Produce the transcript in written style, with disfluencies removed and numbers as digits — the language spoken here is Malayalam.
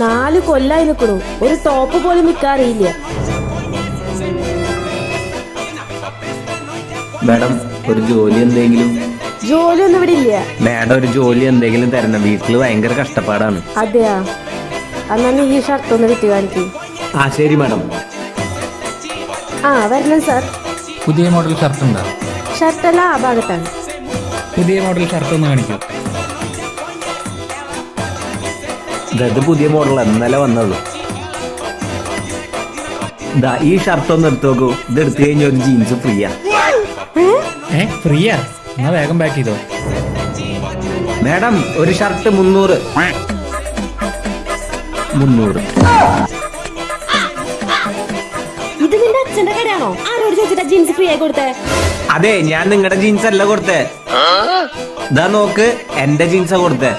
4 കൊല്ലായി നിൽക്കണു, ഒരു ടോപ്പ് പോലും വിൽക്കാറിയില്ല. മാഡം ഒരു ജോലി എന്തെങ്കിലും? ജോലിയൊന്നും ഇവിടെ ഇല്ല. മാഡം ഒരു ജോലി എന്തെങ്കിലും തരണം, വീട്ടില് ഭയങ്കര കഷ്ടപ്പാടാണ്. അതെയാ, എന്നാ നീ ഈ ഷർട്ട് ഒന്ന് വിറ്റ് കാണിക്കും. ആ ശരി മാഡം. ആ വരണം സാർ. പുതിയ മോഡൽ ഷർട്ട് ഉണ്ടോ? ഷർട്ടല്ല ആ ഭാഗത്താണ്. പുതിയ മോഡൽ ഷർട്ട് ഒന്ന് കാണിക്കൂ. ഇത് പുതിയ മോഡൽ ഇന്നലെ വന്നുള്ളൂ. ഇതാ ഈ ഷർട്ട് ഒന്ന് എടുത്തു നോക്കൂ. ഇത് എടുത്തു കഴിഞ്ഞാൽ ഒരു ജീൻസ് ഫ്രീയാ. ഫ്രീയാ? എന്നാ വേഗം പാക്ക് ചെയ്തോ. മാഡം ഒരു ഷർട്ട് 300. ഇത് നിന്റെ അച്ഛന്റെ കടയാണോ? ആരോട് ചോദിച്ചിട്ടാ ജീൻസ് ഫ്രീ ആയി കൊടുത്തേ? അതെ, ഞാൻ നിങ്ങളുടെ ജീൻസ് അല്ല കൊടുത്തേ. ഇതാ നോക്ക്, എന്റെ ജീൻസാ കൊടുത്തേ.